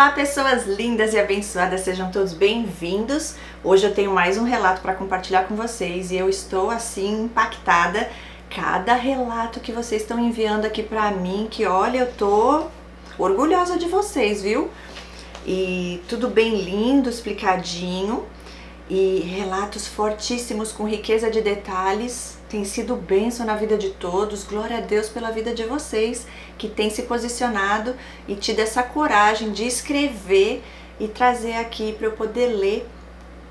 Olá, pessoas lindas e abençoadas, sejam todos bem-vindos. Hoje eu tenho mais um relato para compartilhar com vocês e eu estou assim impactada. Cada relato que vocês estão enviando aqui para mim, que olha, eu tô orgulhosa de vocês, viu? E tudo bem lindo, explicadinho e relatos fortíssimos com riqueza de detalhes. Tem sido bênção na vida de todos. Glória a Deus pela vida de vocês que tem se posicionado e tido essa coragem de escrever e trazer aqui para eu poder ler,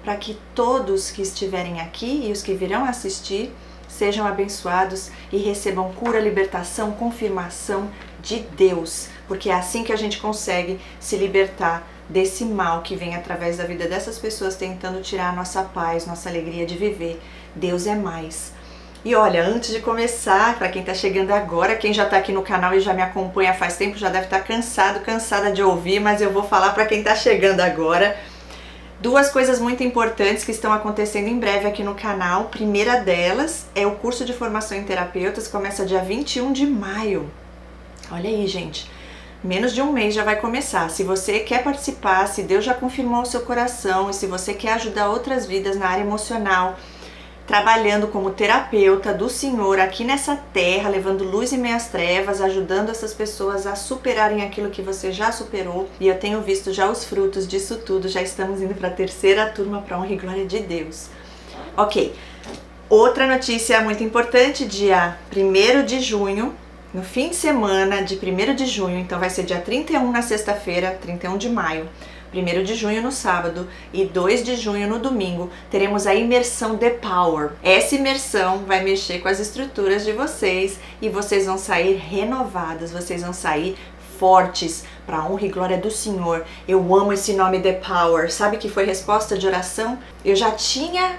para que todos que estiverem aqui e os que virão assistir sejam abençoados e recebam cura, libertação, confirmação de Deus, porque é assim que a gente consegue se libertar desse mal que vem através da vida dessas pessoas tentando tirar a nossa paz, nossa alegria de viver. Deus é mais. E olha, antes de começar, para quem está chegando agora, quem já está aqui no canal e já me acompanha faz tempo, já deve estar cansada de ouvir, mas eu vou falar para quem está chegando agora. Duas coisas muito importantes que estão acontecendo em breve aqui no canal. Primeira delas é o curso de formação em terapeutas, começa dia 21 de maio. Olha aí, gente. Menos de um mês já vai começar. Se você quer participar, se Deus já confirmou o seu coração e se você quer ajudar outras vidas na área emocional, trabalhando como terapeuta do Senhor aqui nessa terra, levando luz em meias trevas, ajudando essas pessoas a superarem aquilo que você já superou. E eu tenho visto já os frutos disso tudo, já estamos indo para a terceira turma para honra e glória de Deus. Ok, outra notícia muito importante, dia 1º de junho, no fim de semana de 1º de junho, então vai ser dia 31 na sexta-feira, 31 de maio, 1º de junho no sábado e 2 de junho no domingo, teremos a imersão The Power. Essa imersão vai mexer com as estruturas de vocês e vocês vão sair renovadas, vocês vão sair fortes para a honra e glória do Senhor. Eu amo esse nome The Power. Sabe que foi resposta de oração? Eu já tinha,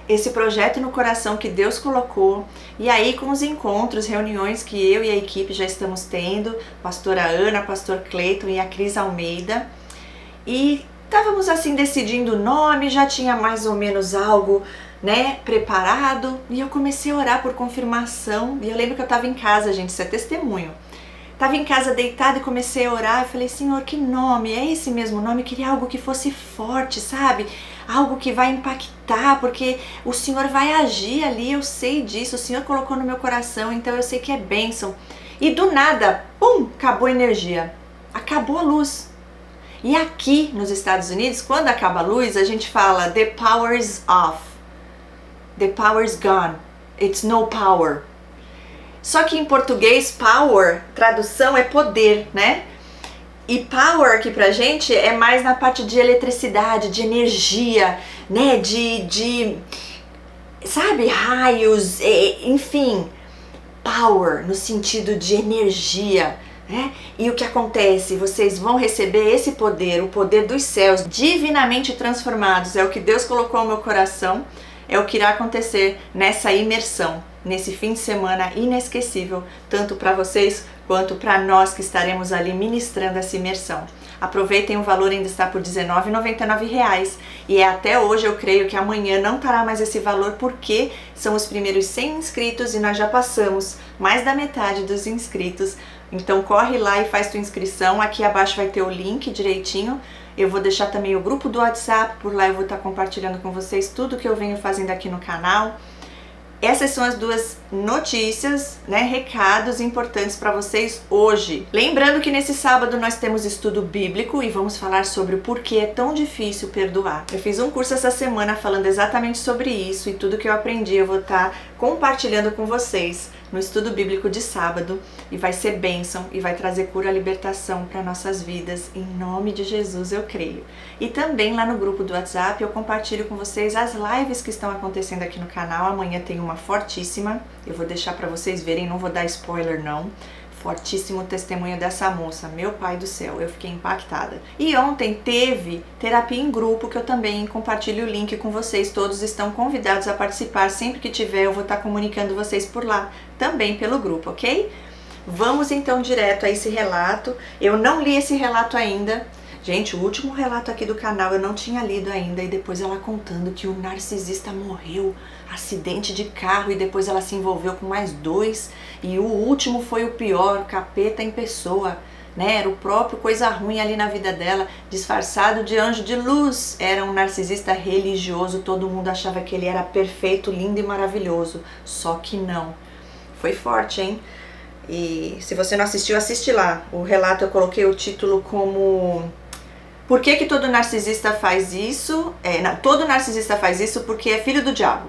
esse projeto no coração que Deus colocou. E aí com os encontros, reuniões que eu e a equipe já estamos tendo, pastora Ana, pastor Cleiton e a Cris Almeida, e estávamos assim decidindo o nome, já tinha mais ou menos algo, preparado, e eu comecei a orar por confirmação. E eu lembro que eu estava em casa, gente, isso é testemunho. Estava em casa deitada e comecei a orar. Eu falei, Senhor, que nome? É esse mesmo nome? Eu queria algo que fosse forte, sabe? Algo que vai impactar, porque o Senhor vai agir ali, eu sei disso. O Senhor colocou no meu coração, então eu sei que é bênção. E do nada, pum, acabou a energia, acabou a luz. E aqui nos Estados Unidos, quando acaba a luz, a gente fala the power's off, the power's gone, it's no power. Só que em português, power, tradução é poder, né? E power aqui pra gente é mais na parte de eletricidade, de energia, sabe, raios, enfim, power no sentido de energia. E o que acontece? Vocês vão receber esse poder, o poder dos céus, divinamente transformados. É o que Deus colocou no meu coração, é o que irá acontecer nessa imersão, nesse fim de semana inesquecível, tanto para vocês quanto para nós que estaremos ali ministrando essa imersão. Aproveitem, o valor ainda está por R$19,99 e é até hoje, eu creio que amanhã não estará mais esse valor, porque são os primeiros 100 inscritos e nós já passamos mais da metade dos inscritos. Então corre lá e faz tua inscrição, aqui abaixo vai ter o link direitinho. Eu vou deixar também o grupo do WhatsApp, por lá eu vou estar compartilhando com vocês tudo que eu venho fazendo aqui no canal. Essas são as duas notícias, recados importantes para vocês hoje. Lembrando que nesse sábado nós temos estudo bíblico e vamos falar sobre o porquê é tão difícil perdoar. Eu fiz um curso essa semana falando exatamente sobre isso e tudo que eu aprendi eu vou estar compartilhando com vocês no estudo bíblico de sábado, e vai ser bênção e vai trazer cura, libertação para nossas vidas, em nome de Jesus eu creio. E também lá no grupo do WhatsApp eu compartilho com vocês as lives que estão acontecendo aqui no canal. Amanhã tem uma fortíssima, eu vou deixar para vocês verem, não vou dar spoiler não. Fortíssimo testemunho dessa moça, meu pai do céu, eu fiquei impactada. E ontem teve terapia em grupo, que eu também compartilho o link com vocês, todos estão convidados a participar, sempre que tiver eu vou estar comunicando vocês por lá, também pelo grupo, ok? Vamos então direto a esse relato. Eu não li esse relato ainda. Gente, o último relato aqui do canal eu não tinha lido ainda, e depois ela contando que o narcisista morreu, acidente de carro, e depois ela se envolveu com mais 2, e o último foi o pior, capeta em pessoa. né? Era o próprio coisa ruim ali na vida dela, disfarçado de anjo de luz. Era um narcisista religioso, todo mundo achava que ele era perfeito, lindo e maravilhoso. Só que não. Foi forte, hein? E se você não assistiu, assiste lá. O relato eu coloquei o título como... Por que todo narcisista faz isso? Não, todo narcisista faz isso porque é filho do diabo.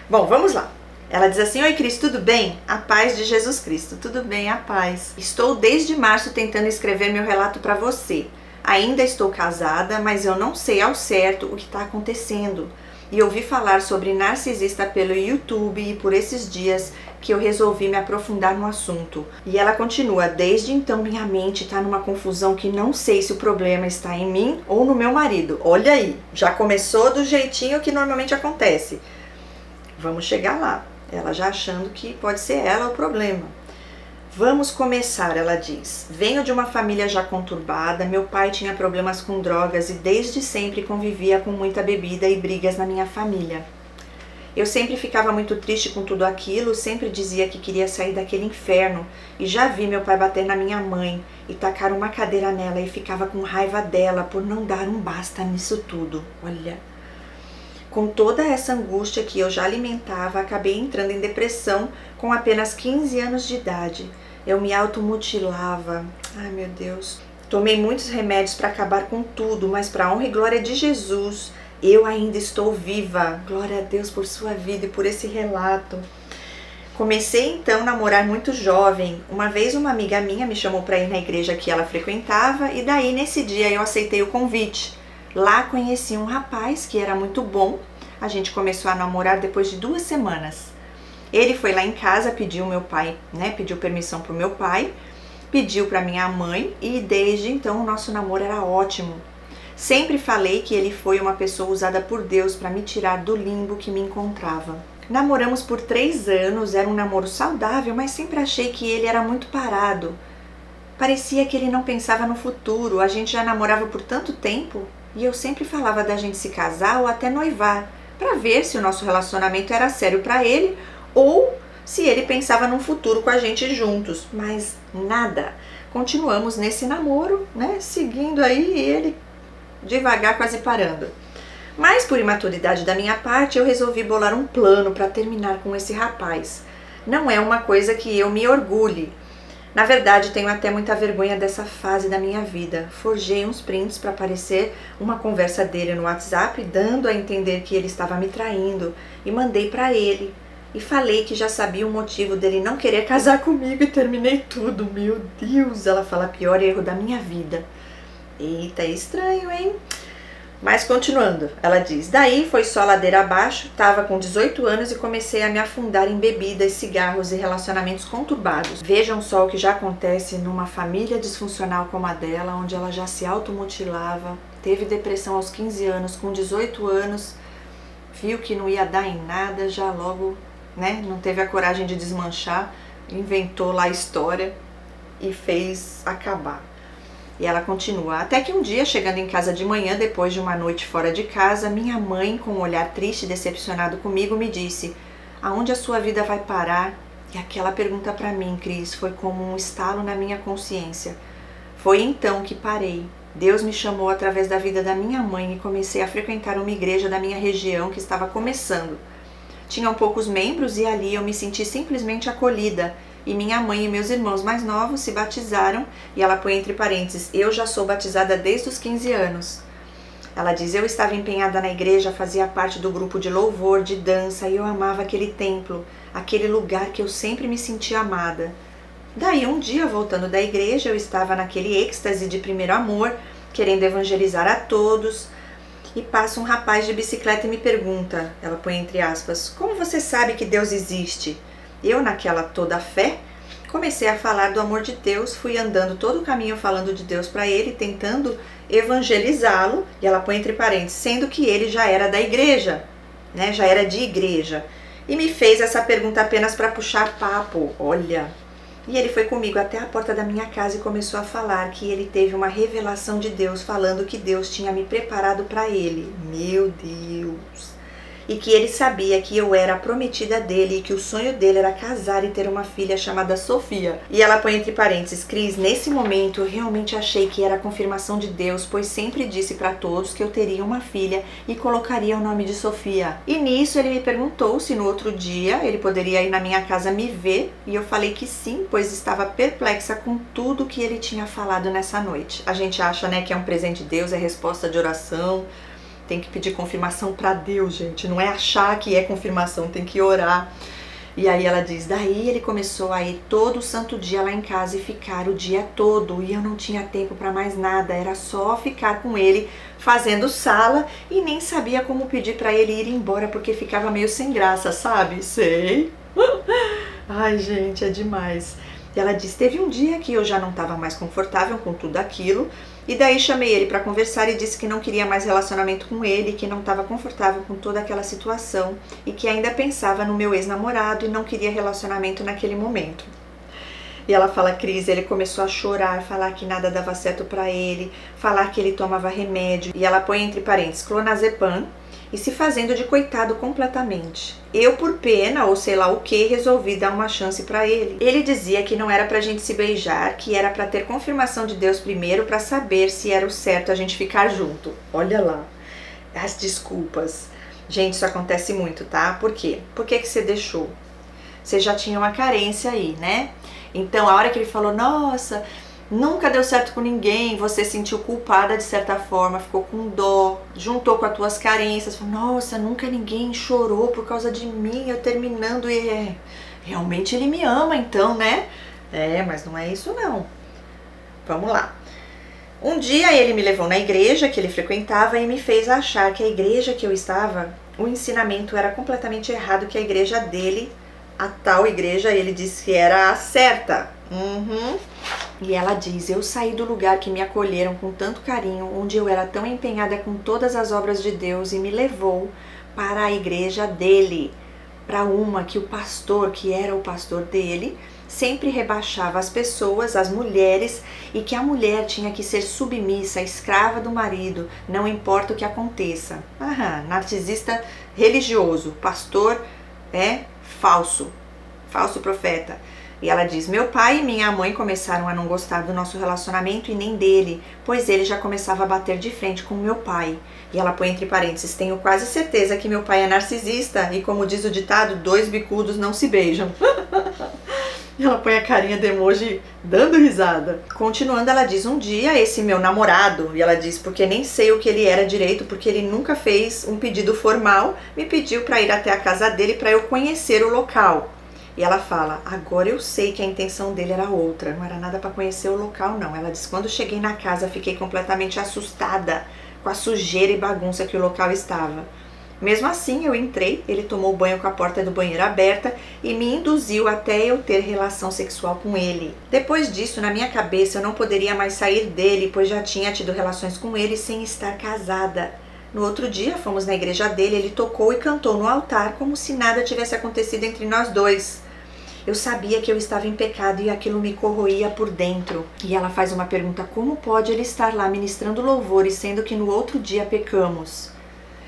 Bom, vamos lá. Ela diz assim: oi Cris, tudo bem? A paz de Jesus Cristo. Tudo bem, a paz. Estou desde março tentando escrever meu relato para você. Ainda estou casada, mas eu não sei ao certo o que está acontecendo. E ouvi falar sobre narcisista pelo YouTube e por esses dias que eu resolvi me aprofundar no assunto. E ela continua: desde então minha mente está numa confusão que não sei se o problema está em mim ou no meu marido. Olha aí, já começou do jeitinho que normalmente acontece. Vamos chegar lá. Ela já achando que pode ser ela o problema. Vamos começar, ela diz. Venho de uma família já conturbada, meu pai tinha problemas com drogas e desde sempre convivia com muita bebida e brigas na minha família. Eu sempre ficava muito triste com tudo aquilo, sempre dizia que queria sair daquele inferno e já vi meu pai bater na minha mãe e tacar uma cadeira nela e ficava com raiva dela por não dar um basta nisso tudo. Olha... Com toda essa angústia que eu já alimentava, acabei entrando em depressão com apenas 15 anos de idade. Eu me automutilava. Ai, meu Deus. Tomei muitos remédios para acabar com tudo, mas para a honra e glória de Jesus, eu ainda estou viva. Glória a Deus por sua vida e por esse relato. Comecei então a namorar muito jovem. Uma vez uma amiga minha me chamou para ir na igreja que ela frequentava e daí nesse dia eu aceitei o convite. Lá conheci um rapaz que era muito bom. A gente começou a namorar depois de 2 semanas. Ele foi lá em casa, pediu meu pai, pediu permissão pro meu pai, pediu pra minha mãe e desde então o nosso namoro era ótimo. Sempre falei que ele foi uma pessoa usada por Deus para me tirar do limbo que me encontrava. Namoramos por 3 anos, era um namoro saudável, mas sempre achei que ele era muito parado. Parecia que ele não pensava no futuro, a gente já namorava por tanto tempo. E eu sempre falava da gente se casar ou até noivar, para ver se o nosso relacionamento era sério para ele ou se ele pensava num futuro com a gente juntos. Mas nada. Continuamos nesse namoro, seguindo aí ele devagar, quase parando. Mas por imaturidade da minha parte, eu resolvi bolar um plano para terminar com esse rapaz. Não é uma coisa que eu me orgulhe. Na verdade, tenho até muita vergonha dessa fase da minha vida. Forjei uns prints para aparecer uma conversa dele no WhatsApp, dando a entender que ele estava me traindo, e mandei para ele. E falei que já sabia o motivo dele não querer casar comigo e terminei tudo. Meu Deus, ela fala, pior erro da minha vida. Eita, é estranho, hein? Mas continuando, ela diz, daí foi só ladeira abaixo, estava com 18 anos e comecei a me afundar em bebidas, cigarros e relacionamentos conturbados. Vejam só o que já acontece numa família disfuncional como a dela, onde ela já se automutilava, teve depressão aos 15 anos, com 18 anos, viu que não ia dar em nada, já logo, não teve a coragem de desmanchar, inventou lá a história e fez acabar. E ela continua, até que um dia, chegando em casa de manhã, depois de uma noite fora de casa, minha mãe, com um olhar triste e decepcionado comigo, me disse, aonde a sua vida vai parar? E aquela pergunta para mim, Cris, foi como um estalo na minha consciência. Foi então que parei. Deus me chamou através da vida da minha mãe e comecei a frequentar uma igreja da minha região que estava começando. Tinham poucos membros e ali eu me senti simplesmente acolhida. E minha mãe e meus irmãos mais novos se batizaram, e ela põe entre parênteses, eu já sou batizada desde os 15 anos. Ela diz, eu estava empenhada na igreja, fazia parte do grupo de louvor, de dança, e eu amava aquele templo, aquele lugar que eu sempre me sentia amada. Daí um dia, voltando da igreja, eu estava naquele êxtase de primeiro amor, querendo evangelizar a todos, e passa um rapaz de bicicleta e me pergunta, ela põe entre aspas, como você sabe que Deus existe? Eu, naquela toda fé, comecei a falar do amor de Deus, fui andando todo o caminho falando de Deus para ele, tentando evangelizá-lo, e ela põe entre parênteses, sendo que ele já era da igreja, já era de igreja, e me fez essa pergunta apenas para puxar papo, olha. E ele foi comigo até a porta da minha casa e começou a falar que ele teve uma revelação de Deus, falando que Deus tinha me preparado para ele. Meu Deus! e que ele sabia que eu era a prometida dele e que o sonho dele era casar e ter uma filha chamada Sofia. E ela põe entre parênteses: Cris, nesse momento eu realmente achei que era a confirmação de Deus, pois sempre disse para todos que eu teria uma filha e colocaria o nome de Sofia. E nisso ele me perguntou se no outro dia ele poderia ir na minha casa me ver, e eu falei que sim, pois estava perplexa com tudo que ele tinha falado nessa noite. A gente acha, né, que é um presente de Deus, é resposta de oração. Tem que pedir confirmação para Deus, gente. Não é achar que é confirmação, tem que orar. E aí ela diz: daí ele começou a ir todo santo dia lá em casa e ficar o dia todo. E eu não tinha tempo para mais nada. Era só ficar com ele fazendo sala e nem sabia como pedir para ele ir embora porque ficava meio sem graça, sabe? Sei. Ai, gente, é demais. E ela diz: teve um dia que eu já não estava mais confortável com tudo aquilo. E daí chamei ele para conversar e disse que não queria mais relacionamento com ele, que não estava confortável com toda aquela situação e que ainda pensava no meu ex-namorado e não queria relacionamento naquele momento. E ela fala: Cris, ele começou a chorar, falar que nada dava certo para ele, falar que ele tomava remédio. E ela põe entre parênteses clonazepam e se fazendo de coitado completamente. Eu, por pena ou sei lá o que, resolvi dar uma chance pra ele. Ele dizia que não era pra gente se beijar, que era pra ter confirmação de Deus primeiro pra saber se era o certo a gente ficar junto. Olha lá, as desculpas. Gente, isso acontece muito, tá? Por quê? Por que você deixou? Você já tinha uma carência aí, né? Então, a hora que ele falou: nossa, nunca deu certo com ninguém, você se sentiu culpada de certa forma, ficou com dó, juntou com as tuas carências, falou: nossa, nunca ninguém chorou por causa de mim, eu terminando, e realmente ele me ama então, né? Mas não é isso não. Vamos lá. Um dia ele me levou na igreja que ele frequentava e me fez achar que a igreja que eu estava, o ensinamento era completamente errado, que a igreja dele, a tal igreja, ele disse que era a certa. E ela diz: eu saí do lugar que me acolheram com tanto carinho, onde eu era tão empenhada com todas as obras de Deus, e me levou para a igreja dele, para uma que o pastor, que era o pastor dele, sempre rebaixava as pessoas, as mulheres, e que a mulher tinha que ser submissa, escrava do marido, não importa o que aconteça. Narcisista religioso, pastor falso profeta. E ela diz: meu pai e minha mãe começaram a não gostar do nosso relacionamento e nem dele, pois ele já começava a bater de frente com meu pai. E ela põe entre parênteses: tenho quase certeza que meu pai é narcisista e, como diz o ditado, dois bicudos não se beijam. E ela põe a carinha de emoji dando risada. Continuando, ela diz: um dia esse meu namorado, e ela diz porque nem sei o que ele era direito, porque ele nunca fez um pedido formal, me pediu para ir até a casa dele para eu conhecer o local. E ela fala: agora eu sei que a intenção dele era outra, não era nada para conhecer o local não. Ela diz: quando cheguei na casa fiquei completamente assustada com a sujeira e bagunça que o local estava. Mesmo assim eu entrei, ele tomou banho com a porta do banheiro aberta e me induziu até eu ter relação sexual com ele. Depois disso, na minha cabeça, eu não poderia mais sair dele, pois já tinha tido relações com ele sem estar casada. No outro dia, fomos na igreja dele, ele tocou e cantou no altar como se nada tivesse acontecido entre nós dois. Eu sabia que eu estava em pecado e aquilo me corroía por dentro. E ela faz uma pergunta: como pode ele estar lá ministrando louvores, sendo que no outro dia pecamos?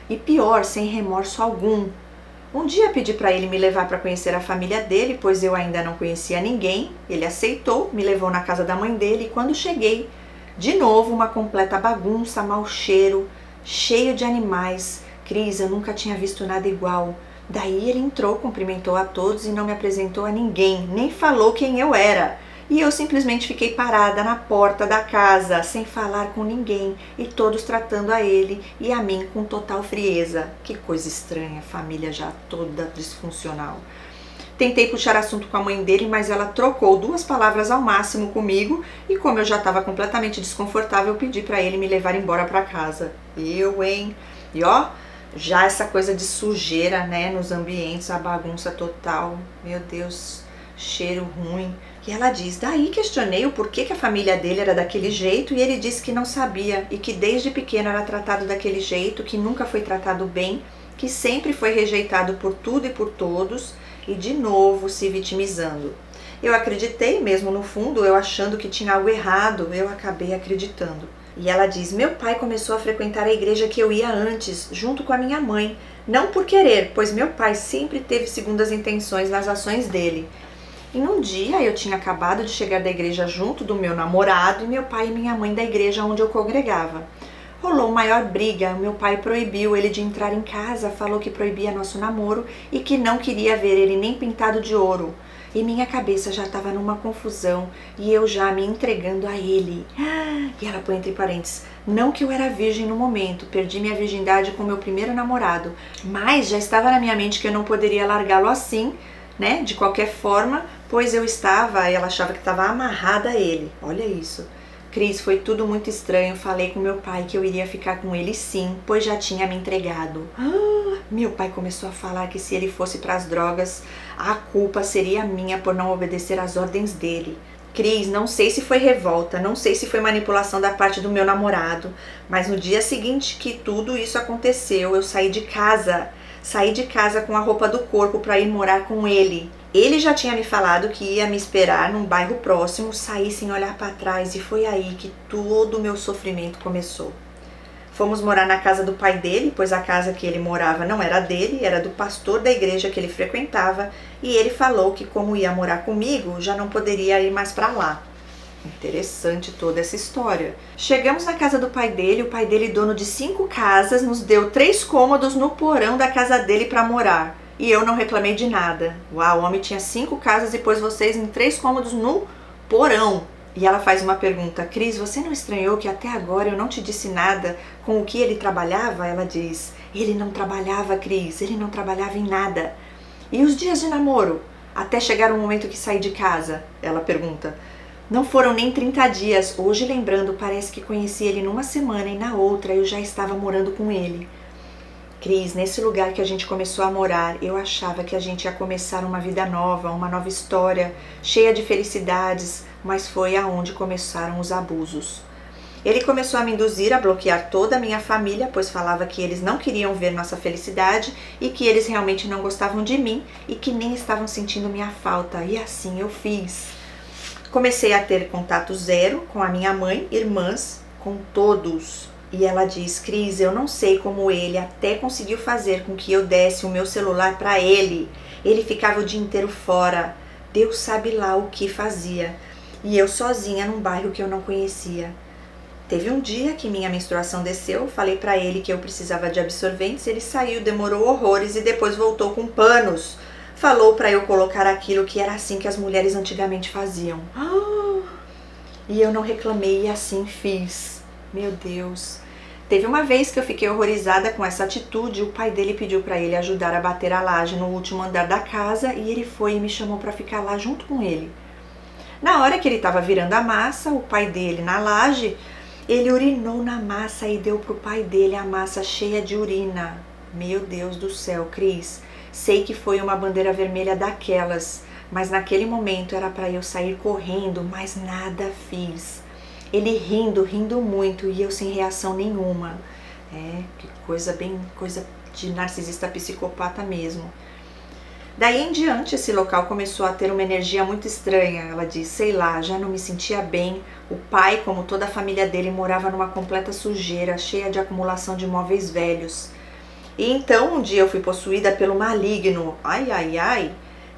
E pior, sem remorso algum. Um dia pedi para ele me levar para conhecer a família dele, pois eu ainda não conhecia ninguém. Ele aceitou, me levou na casa da mãe dele e quando cheguei, de novo uma completa bagunça, mau cheiro, cheio de animais. Cris, eu nunca tinha visto nada igual. Daí ele entrou, cumprimentou a todos e não me apresentou a ninguém, nem falou quem eu era. E eu simplesmente fiquei parada na porta da casa, sem falar com ninguém, e todos tratando a ele e a mim com total frieza. Que coisa estranha, família já toda disfuncional. Tentei puxar assunto com a mãe dele, mas ela trocou 2 palavras ao máximo comigo, e como eu já estava completamente desconfortável, eu pedi para ele me levar embora para casa. E ó, já essa coisa de sujeira, né, nos ambientes, a bagunça total, meu Deus, cheiro ruim. E ela diz: daí questionei o porquê que a família dele era daquele jeito e ele disse que não sabia e que desde pequeno era tratado daquele jeito, que nunca foi tratado bem, que sempre foi rejeitado por tudo e por todos e de novo se vitimizando. Eu acreditei mesmo no fundo, eu achando que tinha algo errado, eu acabei acreditando. E ela diz: meu pai começou a frequentar a igreja que eu ia antes, junto com a minha mãe. Não por querer, pois meu pai sempre teve segundas intenções nas ações dele. E um dia eu tinha acabado de chegar da igreja junto do meu namorado e meu pai e minha mãe da igreja onde eu congregava. Rolou maior briga, meu pai proibiu ele de entrar em casa, falou que proibia nosso namoro e que não queria ver ele nem pintado de ouro. E minha cabeça já estava numa confusão e eu já me entregando a ele. E ela põe entre parênteses: não que eu era virgem no momento, perdi minha virgindade com meu primeiro namorado, mas já estava na minha mente que eu não poderia largá-lo assim, né, de qualquer forma, pois ela achava que estava amarrada a ele. Olha isso. Cris, foi tudo muito estranho. Falei com meu pai que eu iria ficar com ele sim, pois já tinha me entregado. Meu pai começou a falar que se ele fosse para as drogas, a culpa seria minha por não obedecer às ordens dele. Cris, não sei se foi revolta, não sei se foi manipulação da parte do meu namorado, mas no dia seguinte que tudo isso aconteceu, eu saí de casa com a roupa do corpo para ir morar com ele. Ele já tinha me falado que ia me esperar num bairro próximo, saí sem olhar para trás e foi aí que todo o meu sofrimento começou. Fomos morar na casa do pai dele, pois a casa que ele morava não era dele, era do pastor da igreja que ele frequentava, e ele falou que como ia morar comigo, já não poderia ir mais para lá. Interessante toda essa história. Chegamos na casa do pai dele, o pai dele, dono de 5 casas, nos deu 3 cômodos no porão da casa dele para morar. E eu não reclamei de nada. Uau, o homem tinha 5 casas e pôs vocês em 3 cômodos no porão. E ela faz uma pergunta: Cris, você não estranhou que até agora eu não te disse nada com o que ele trabalhava? Ela diz: ele não trabalhava, Cris, ele não trabalhava em nada. E os dias de namoro? Até chegar o momento que saí de casa? Ela pergunta. Não foram nem 30 dias. Hoje, lembrando, parece que conheci ele numa semana e na outra eu já estava morando com ele. Cris, nesse lugar que a gente começou a morar, eu achava que a gente ia começar uma vida nova, uma nova história, cheia de felicidades, mas foi aonde começaram os abusos. Ele começou a me induzir a bloquear toda a minha família, pois falava que eles não queriam ver nossa felicidade e que eles realmente não gostavam de mim e que nem estavam sentindo minha falta, e assim eu fiz. Comecei a ter contato zero com a minha mãe, irmãs, com todos. E ela diz: Cris, eu não sei como ele até conseguiu fazer com que eu desse o meu celular para ele. Ele ficava o dia inteiro fora. Deus sabe lá o que fazia. E eu sozinha num bairro que eu não conhecia. Teve um dia que minha menstruação desceu, falei para ele que eu precisava de absorventes, ele saiu, demorou horrores e depois voltou com panos. Falou para eu colocar aquilo que era assim que as mulheres antigamente faziam. E eu não reclamei e assim fiz. Meu Deus. Teve uma vez que eu fiquei horrorizada com essa atitude. O pai dele pediu para ele ajudar a bater a laje no último andar da casa e ele foi e me chamou para ficar lá junto com ele. Na hora que ele estava virando a massa, o pai dele na laje, ele urinou na massa e deu pro pai dele a massa cheia de urina. Meu Deus do céu, Cris. Sei que foi uma bandeira vermelha daquelas, mas naquele momento era para eu sair correndo, mas nada fiz. Ele rindo muito e eu sem reação nenhuma. Que coisa de narcisista psicopata mesmo. Daí em diante esse local começou a ter uma energia muito estranha. Ela diz, sei lá, já não me sentia bem. O pai, como toda a família dele, morava numa completa sujeira, cheia de acumulação de móveis velhos. E então um dia eu fui possuída pelo maligno. Ai.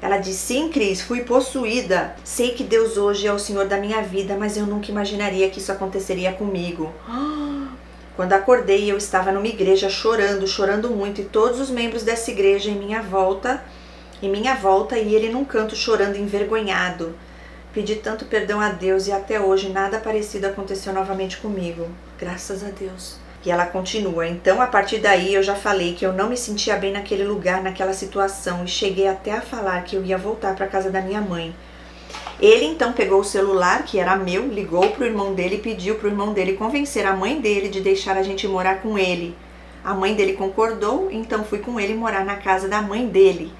Ela disse, sim, Cris, fui possuída. Sei que Deus hoje é o Senhor da minha vida, mas eu nunca imaginaria que isso aconteceria comigo. Quando acordei, eu estava numa igreja chorando muito, e todos os membros dessa igreja em minha volta, e ele num canto chorando envergonhado. Pedi tanto perdão a Deus e até hoje nada parecido aconteceu novamente comigo. Graças a Deus. E ela continua, então a partir daí eu já falei que eu não me sentia bem naquele lugar, naquela situação, e cheguei até a falar que eu ia voltar para a casa da minha mãe. Ele então pegou o celular, que era meu, ligou pro irmão dele e pediu pro irmão dele convencer a mãe dele de deixar a gente morar com ele. A mãe dele concordou, então fui com ele morar na casa da mãe dele,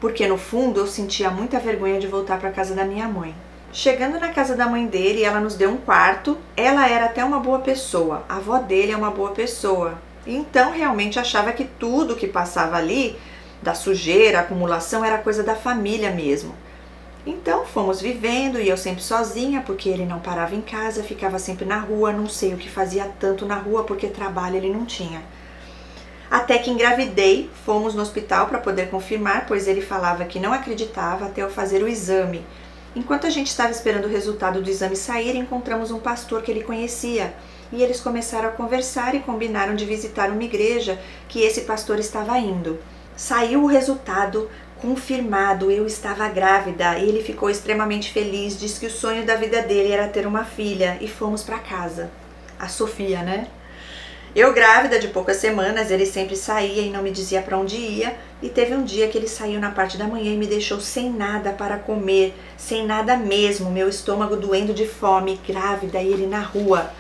porque no fundo eu sentia muita vergonha de voltar para a casa da minha mãe. Chegando na casa da mãe dele, ela nos deu um quarto. Ela era até uma boa pessoa. A avó dele é uma boa pessoa. Então, realmente achava que tudo que passava ali, da sujeira, acumulação, era coisa da família mesmo. Então fomos vivendo e eu sempre sozinha, porque ele não parava em casa, ficava sempre na rua, não sei o que fazia tanto na rua, porque trabalho ele não tinha. Até que engravidei, fomos no hospital para poder confirmar, pois ele falava que não acreditava até eu fazer o exame. Enquanto a gente estava esperando o resultado do exame sair, encontramos um pastor que ele conhecia. E eles começaram a conversar e combinaram de visitar uma igreja que esse pastor estava indo. Saiu o resultado, confirmado, eu estava grávida. Ele ficou extremamente feliz, disse que o sonho da vida dele era ter uma filha e fomos para casa. A Sofia, né? Eu grávida de poucas semanas, ele sempre saía e não me dizia para onde ia, e teve um dia que ele saiu na parte da manhã e me deixou sem nada para comer, sem nada mesmo, meu estômago doendo de fome, grávida e ele na rua.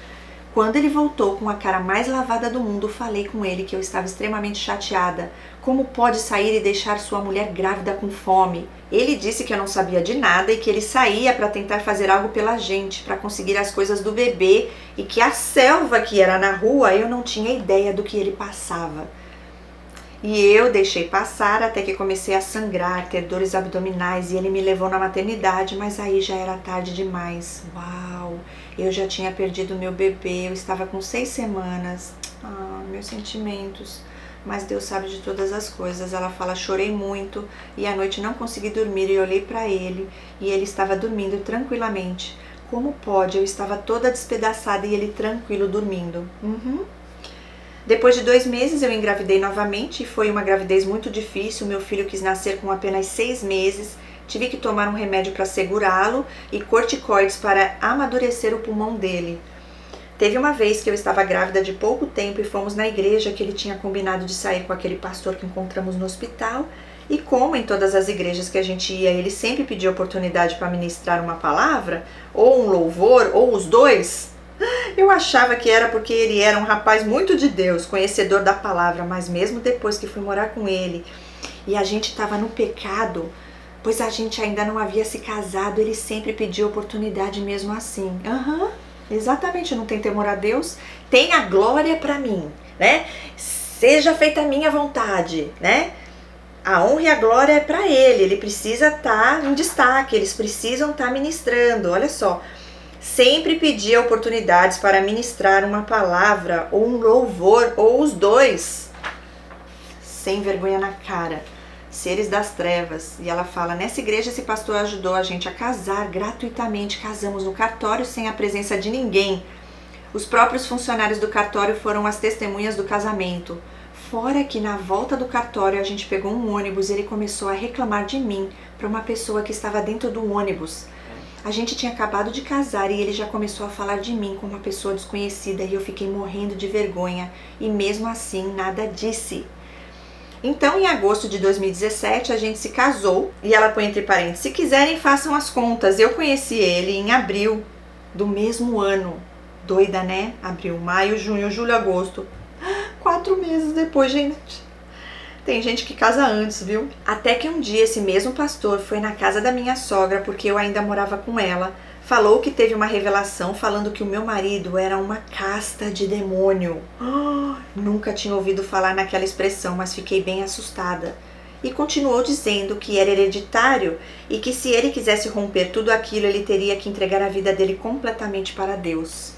Quando ele voltou com a cara mais lavada do mundo, falei com ele que eu estava extremamente chateada. Como pode sair e deixar sua mulher grávida com fome? Ele disse que eu não sabia de nada e que ele saía para tentar fazer algo pela gente, para conseguir as coisas do bebê, e que a selva que era na rua eu não tinha ideia do que ele passava. E eu deixei passar até que comecei a sangrar, ter dores abdominais, e ele me levou na maternidade, mas aí já era tarde demais. Uau! Eu já tinha perdido meu bebê, eu estava com 6 semanas. Meus sentimentos. Mas Deus sabe de todas as coisas. Ela fala, chorei muito e à noite não consegui dormir e olhei para ele e ele estava dormindo tranquilamente. Como pode? Eu estava toda despedaçada e ele tranquilo dormindo. Depois de 2 meses eu engravidei novamente e foi uma gravidez muito difícil. Meu filho quis nascer com apenas 6 meses. Tive que tomar um remédio para segurá-lo e corticoides para amadurecer o pulmão dele. Teve uma vez que eu estava grávida de pouco tempo e fomos na igreja que ele tinha combinado de sair com aquele pastor que encontramos no hospital. E como em todas as igrejas que a gente ia, ele sempre pedia oportunidade para ministrar uma palavra, ou um louvor, ou os dois. Eu achava que era porque ele era um rapaz muito de Deus, conhecedor da palavra, mas mesmo depois que fui morar com ele e a gente estava no pecado, pois a gente ainda não havia se casado, ele sempre pedia oportunidade mesmo assim. Exatamente, não tem temor a Deus, tem a glória para mim, né? Seja feita a minha vontade, né? A honra e a glória é para ele precisa estar em destaque, eles precisam estar ministrando, olha só. Sempre pedia oportunidades para ministrar uma palavra, ou um louvor, ou os dois. Sem vergonha na cara. Seres das trevas. E ela fala, nessa igreja esse pastor ajudou a gente a casar gratuitamente. Casamos no cartório sem a presença de ninguém. Os próprios funcionários do cartório foram as testemunhas do casamento. Fora que na volta do cartório a gente pegou um ônibus e ele começou a reclamar de mim para uma pessoa que estava dentro do ônibus. A gente tinha acabado de casar e ele já começou a falar de mim com uma pessoa desconhecida e eu fiquei morrendo de vergonha e mesmo assim nada disse. Então, em agosto de 2017, a gente se casou e ela põe entre parênteses, se quiserem, façam as contas. Eu conheci ele em abril do mesmo ano. Doida, né? Abril, maio, junho, julho, agosto. 4 meses depois, gente. Tem gente que casa antes, viu? Até que um dia esse mesmo pastor foi na casa da minha sogra, porque eu ainda morava com ela. Falou que teve uma revelação falando que o meu marido era uma casta de demônio. Nunca tinha ouvido falar naquela expressão, mas fiquei bem assustada. E continuou dizendo que era hereditário e que se ele quisesse romper tudo aquilo, ele teria que entregar a vida dele completamente para Deus.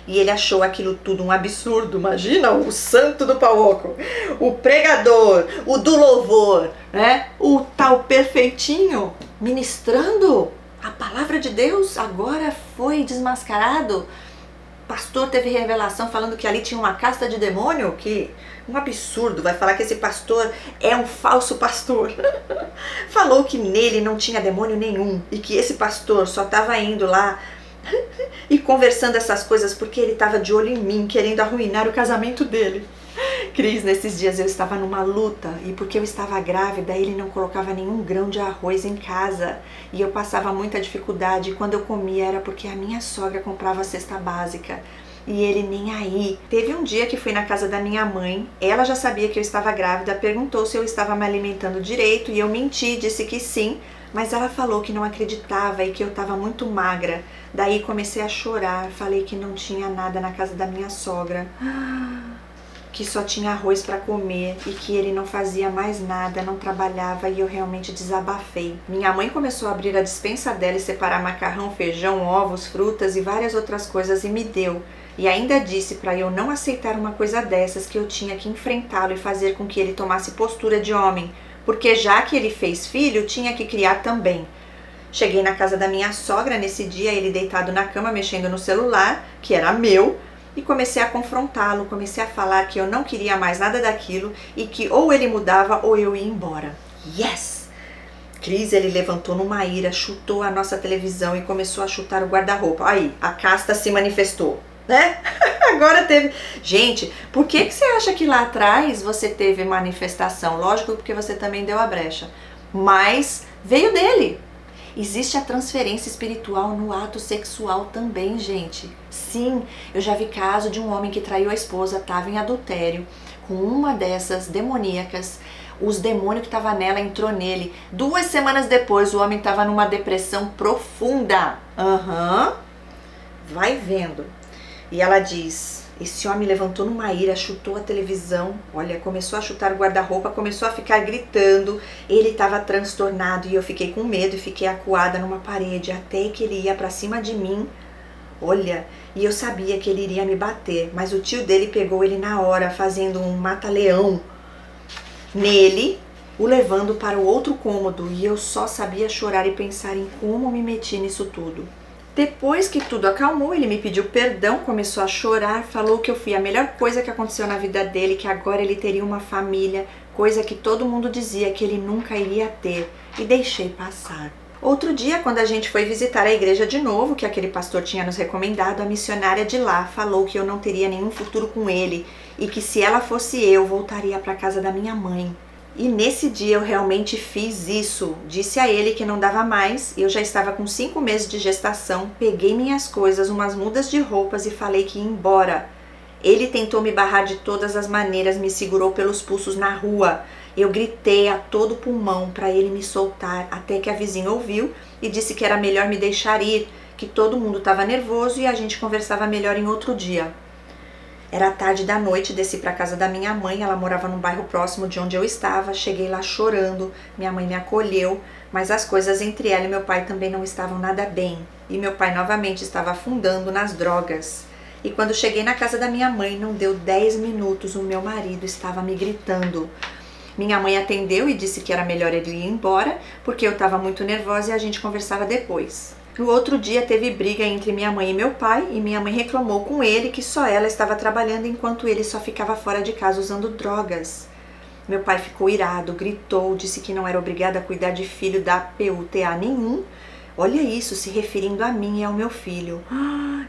E ele achou aquilo tudo um absurdo. Imagina o santo do pau oco, o pregador, o do louvor, né? O tal perfeitinho ministrando a palavra de Deus, agora foi desmascarado. O pastor teve revelação falando que ali tinha uma casta de demônio, que um absurdo, vai falar que esse pastor é um falso pastor. Falou que nele não tinha demônio nenhum e que esse pastor só estava indo lá e conversando essas coisas porque ele estava de olho em mim, querendo arruinar o casamento dele. Cris, nesses dias eu estava numa luta e porque eu estava grávida, ele não colocava nenhum grão de arroz em casa e eu passava muita dificuldade e quando eu comia era porque a minha sogra comprava a cesta básica e ele nem aí. Teve um dia que fui na casa da minha mãe, ela já sabia que eu estava grávida, perguntou se eu estava me alimentando direito e eu menti, disse que sim, mas ela falou que não acreditava e que eu estava muito magra. Daí comecei a chorar, falei que não tinha nada na casa da minha sogra. que só tinha arroz para comer e que ele não fazia mais nada, não trabalhava, e eu realmente desabafei. Minha mãe começou a abrir a despensa dela e separar macarrão, feijão, ovos, frutas e várias outras coisas e me deu. E ainda disse para eu não aceitar uma coisa dessas, que eu tinha que enfrentá-lo e fazer com que ele tomasse postura de homem, porque já que ele fez filho, tinha que criar também. Cheguei na casa da minha sogra nesse dia, ele deitado na cama mexendo no celular, que era meu, e comecei a confrontá-lo, comecei a falar que eu não queria mais nada daquilo e que ou ele mudava ou eu ia embora. Yes! Cris, ele levantou numa ira, chutou a nossa televisão e começou a chutar o guarda-roupa. Aí, a casta se manifestou, né? Agora teve... Gente, por que você acha que lá atrás você teve manifestação? Lógico, porque você também deu a brecha. Mas veio dele. Existe a transferência espiritual no ato sexual também, gente. Sim, eu já vi caso de um homem que traiu a esposa, estava em adultério com uma dessas demoníacas. Os demônios que estavam nela entrou nele. 2 semanas depois, o homem estava numa depressão profunda. Vai vendo. E ela diz, esse homem levantou numa ira, chutou a televisão, olha, começou a chutar o guarda-roupa, começou a ficar gritando, ele estava transtornado e eu fiquei com medo e fiquei acuada numa parede até que ele ia pra cima de mim, olha, e eu sabia que ele iria me bater, mas o tio dele pegou ele na hora, fazendo um mata-leão nele, o levando para o outro cômodo, e eu só sabia chorar e pensar em como me meti nisso tudo. Depois que tudo acalmou, ele me pediu perdão, começou a chorar, falou que eu fui a melhor coisa que aconteceu na vida dele, que agora ele teria uma família, coisa que todo mundo dizia que ele nunca iria ter, e deixei passar. Outro dia, quando a gente foi visitar a igreja de novo, que aquele pastor tinha nos recomendado, a missionária de lá falou que eu não teria nenhum futuro com ele, e que se ela fosse eu, voltaria para a casa da minha mãe. E nesse dia eu realmente fiz isso, disse a ele que não dava mais, eu já estava com 5 meses de gestação, peguei minhas coisas, umas mudas de roupas e falei que ia embora. Ele tentou me barrar de todas as maneiras, me segurou pelos pulsos na rua, eu gritei a todo pulmão para ele me soltar, até que a vizinha ouviu e disse que era melhor me deixar ir, que todo mundo estava nervoso e a gente conversava melhor em outro dia. Era tarde da noite, desci para casa da minha mãe, ela morava num bairro próximo de onde eu estava, cheguei lá chorando, minha mãe me acolheu, mas as coisas entre ela e meu pai também não estavam nada bem, e meu pai novamente estava afundando nas drogas. E quando cheguei na casa da minha mãe, não deu 10 minutos, o meu marido estava me gritando. Minha mãe atendeu e disse que era melhor ele ir embora, porque eu estava muito nervosa e a gente conversava depois. No outro dia teve briga entre minha mãe e meu pai e minha mãe reclamou com ele que só ela estava trabalhando enquanto ele só ficava fora de casa usando drogas. Meu pai ficou irado, gritou, disse que não era obrigado a cuidar de filho da PUTA nenhum. Olha isso, se referindo a mim e ao meu filho.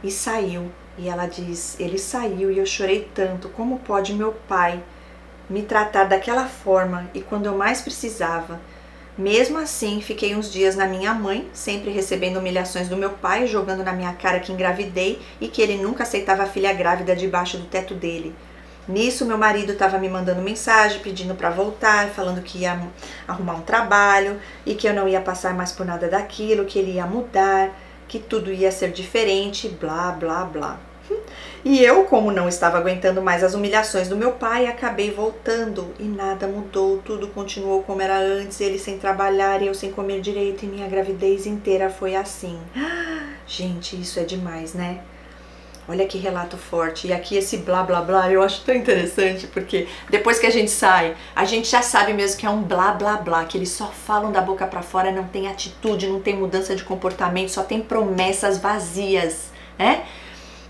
E saiu. E ela diz, ele saiu e eu chorei tanto. Como pode meu pai me tratar daquela forma e quando eu mais precisava? Mesmo assim, fiquei uns dias na minha mãe, sempre recebendo humilhações do meu pai, jogando na minha cara que engravidei e que ele nunca aceitava a filha grávida debaixo do teto dele. Nisso, meu marido estava me mandando mensagem, pedindo para voltar, falando que ia arrumar um trabalho e que eu não ia passar mais por nada daquilo, que ele ia mudar, que tudo ia ser diferente, blá, blá, blá. E eu, como não estava aguentando mais as humilhações do meu pai, acabei voltando e nada mudou, tudo continuou como era antes, ele sem trabalhar e eu sem comer direito e minha gravidez inteira foi assim. Gente, isso é demais, né? Olha que relato forte. E aqui esse blá blá blá eu acho tão interessante, porque depois que a gente sai, a gente já sabe mesmo que é um blá blá blá, que eles só falam da boca pra fora, não tem atitude, não tem mudança de comportamento, só tem promessas vazias, né?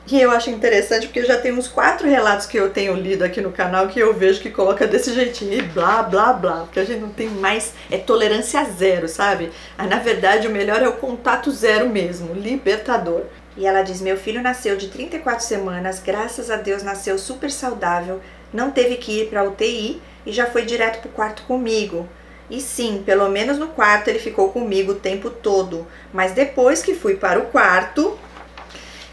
E eu acho interessante porque já tem uns 4 relatos que eu tenho lido aqui no canal que eu vejo que coloca desse jeitinho, e blá blá blá, porque a gente não tem mais, é tolerância zero, sabe? Na verdade o melhor é o contato zero mesmo, libertador. E ela diz, meu filho nasceu de 34 semanas, graças a Deus nasceu super saudável, não teve que ir para UTI e já foi direto pro quarto comigo. E sim, pelo menos no quarto ele ficou comigo o tempo todo, mas depois que fui para o quarto,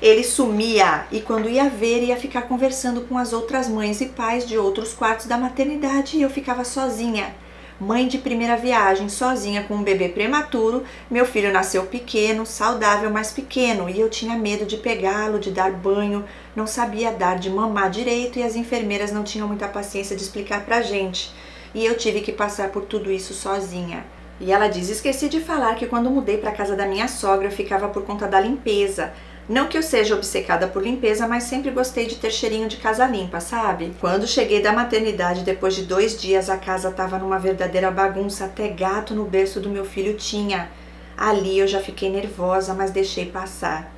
ele sumia e quando ia ver, ia ficar conversando com as outras mães e pais de outros quartos da maternidade e eu ficava sozinha. mãe de primeira viagem, sozinha com um bebê prematuro. Meu filho nasceu pequeno, saudável, mas pequeno, e eu tinha medo de pegá-lo, de dar banho, não sabia dar de mamar direito e as enfermeiras não tinham muita paciência de explicar pra gente. E eu tive que passar por tudo isso sozinha. E ela diz: esqueci de falar que quando mudei para casa da minha sogra eu ficava por conta da limpeza. Não que eu seja obcecada por limpeza, mas sempre gostei de ter cheirinho de casa limpa, sabe? Quando cheguei da maternidade, depois de 2 dias, a casa estava numa verdadeira bagunça, até gato no berço do meu filho tinha. Ali eu já fiquei nervosa, mas deixei passar.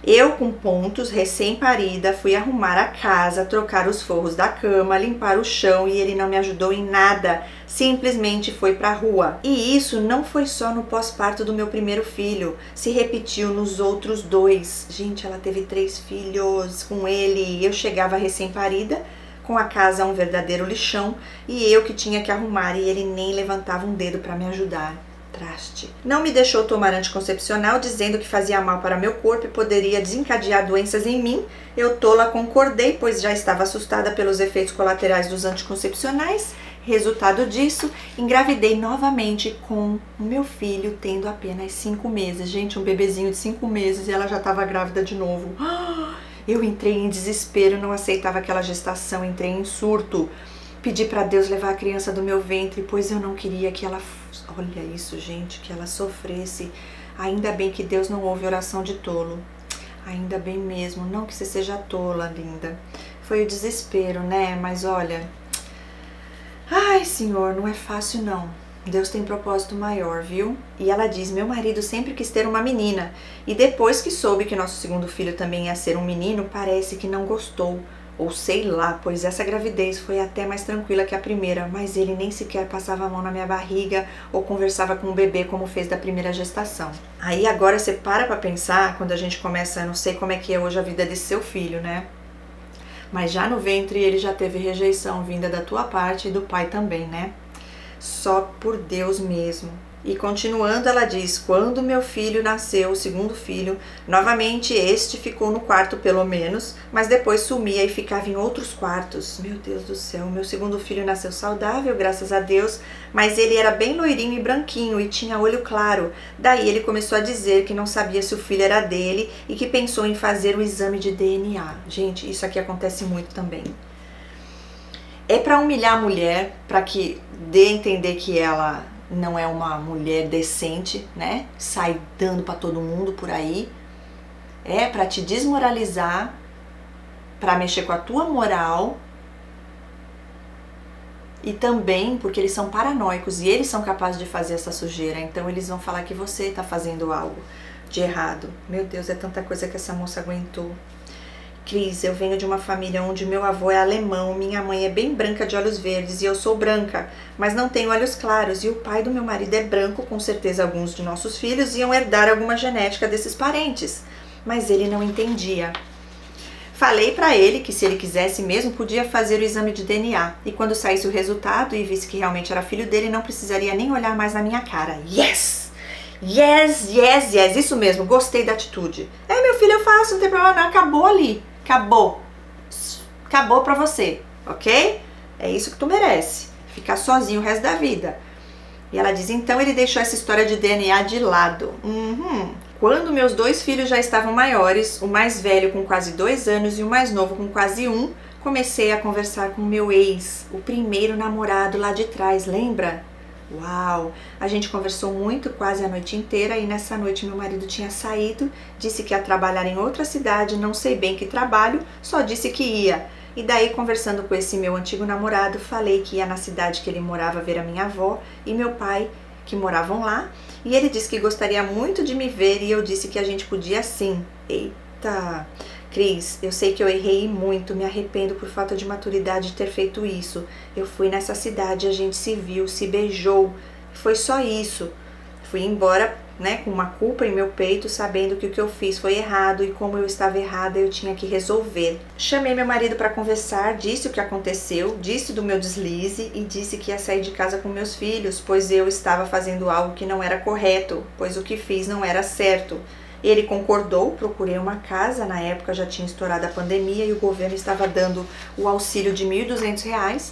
Eu, com pontos, recém-parida, fui arrumar a casa, trocar os forros da cama, limpar o chão e ele não me ajudou em nada, simplesmente foi pra rua. E isso não foi só no pós-parto do meu primeiro filho, se repetiu nos outros 2. Gente, ela teve 3 filhos com ele. Eu chegava recém-parida, com a casa um verdadeiro lixão, e eu que tinha que arrumar e ele nem levantava um dedo pra me ajudar. Traste. Não me deixou tomar anticoncepcional, dizendo que fazia mal para meu corpo e poderia desencadear doenças em mim. Eu tola concordei, pois já estava assustada pelos efeitos colaterais dos anticoncepcionais. Resultado disso, engravidei novamente com o meu filho tendo apenas 5 meses. Gente, um bebezinho de 5 meses e ela já estava grávida de novo. Eu entrei em desespero, não aceitava aquela gestação, entrei em surto. Pedi para Deus levar a criança do meu ventre, pois eu não queria que ela... Olha isso, gente, que ela sofresse. Ainda bem que Deus não ouve oração de tolo. Ainda bem mesmo. Não que você seja tola, linda. Foi o desespero, né? Mas olha... Ai, Senhor, não é fácil, não. Deus tem propósito maior, viu? E ela diz: meu marido sempre quis ter uma menina. E depois que soube que nosso segundo filho também ia ser um menino, parece que não gostou. Ou sei lá, pois essa gravidez foi até mais tranquila que a primeira, mas ele nem sequer passava a mão na minha barriga ou conversava com o bebê como fez da primeira gestação. Aí agora você para pensar, quando a gente começa, não sei como é que é hoje a vida desse seu filho, né? Mas já no ventre ele já teve rejeição vinda da tua parte e do pai também, né? Só por Deus mesmo. E continuando, ela diz: quando meu filho nasceu, o segundo filho, novamente este ficou no quarto pelo menos, mas depois sumia e ficava em outros quartos. Meu Deus do céu, meu segundo filho nasceu saudável, graças a Deus, mas ele era bem loirinho e branquinho e tinha olho claro. Daí ele começou a dizer que não sabia se o filho era dele e que pensou em fazer o exame de DNA. Gente, isso aqui acontece muito também. É para humilhar a mulher, para que dê a entender que ela não é uma mulher decente, né? Sai dando para todo mundo por aí. É para te desmoralizar, para mexer com a tua moral. E também porque eles são paranoicos e eles são capazes de fazer essa sujeira. Então eles vão falar que você está fazendo algo de errado. Meu Deus, é tanta coisa que essa moça aguentou. Cris, eu venho de uma família onde meu avô é alemão, minha mãe é bem branca de olhos verdes e eu sou branca, mas não tenho olhos claros, e o pai do meu marido é branco, com certeza alguns de nossos filhos iam herdar alguma genética desses parentes, mas ele não entendia. Falei pra ele que se ele quisesse mesmo podia fazer o exame de DNA, e quando saísse o resultado e visse que realmente era filho dele, não precisaria nem olhar mais na minha cara. Yes! Yes, yes, yes, isso mesmo, gostei da atitude. É, meu filho, eu faço, não tem problema não, acabou ali. Acabou. Acabou pra você, ok? É isso que tu merece. Ficar sozinho o resto da vida. E ela diz: então ele deixou essa história de DNA de lado. Quando meus 2 filhos já estavam maiores, o mais velho com quase 2 anos e o mais novo com quase 1, comecei a conversar com o meu ex, o primeiro namorado lá de trás, lembra? Uau! A gente conversou muito, quase a noite inteira, e nessa noite meu marido tinha saído, disse que ia trabalhar em outra cidade, não sei bem que trabalho, só disse que ia. E daí, conversando com esse meu antigo namorado, falei que ia na cidade que ele morava ver a minha avó e meu pai, que moravam lá, e ele disse que gostaria muito de me ver e eu disse que a gente podia sim. Eita! Cris, eu sei que eu errei muito, me arrependo por falta de maturidade de ter feito isso. Eu fui nessa cidade, a gente se viu, se beijou, foi só isso. Fui embora, né, com uma culpa em meu peito, sabendo que o que eu fiz foi errado e como eu estava errada, eu tinha que resolver. Chamei meu marido para conversar, disse o que aconteceu, disse do meu deslize e disse que ia sair de casa com meus filhos, pois eu estava fazendo algo que não era correto, pois o que fiz não era certo. Ele concordou, procurei uma casa, na época já tinha estourado a pandemia e o governo estava dando o auxílio de R$ 1.200.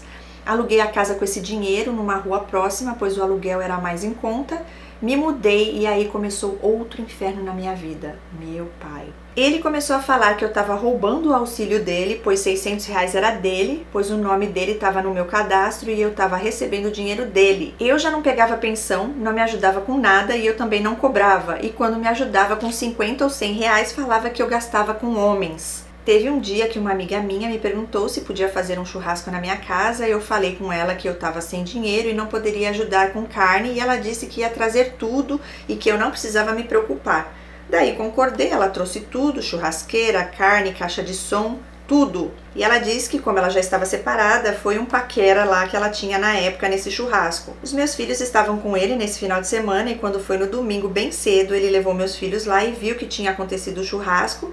Aluguei a casa com esse dinheiro numa rua próxima, pois o aluguel era mais em conta. Me mudei e aí começou outro inferno na minha vida. Meu pai. Ele começou a falar que eu estava roubando o auxílio dele, pois R$ 600 era dele, pois o nome dele estava no meu cadastro e eu estava recebendo o dinheiro dele. Eu já não pegava pensão, não me ajudava com nada e eu também não cobrava. E quando me ajudava com 50 ou R$ 100, falava que eu gastava com homens. Teve um dia que uma amiga minha me perguntou se podia fazer um churrasco na minha casa. Eu falei com ela que eu estava sem dinheiro e não poderia ajudar com carne, e ela disse que ia trazer tudo e que eu não precisava me preocupar. Daí concordei, ela trouxe tudo, churrasqueira, carne, caixa de som, tudo. E ela disse que como ela já estava separada, foi um paquera lá que ela tinha na época nesse churrasco. Os meus filhos estavam com ele nesse final de semana e quando foi no domingo bem cedo, ele levou meus filhos lá e viu que tinha acontecido o churrasco.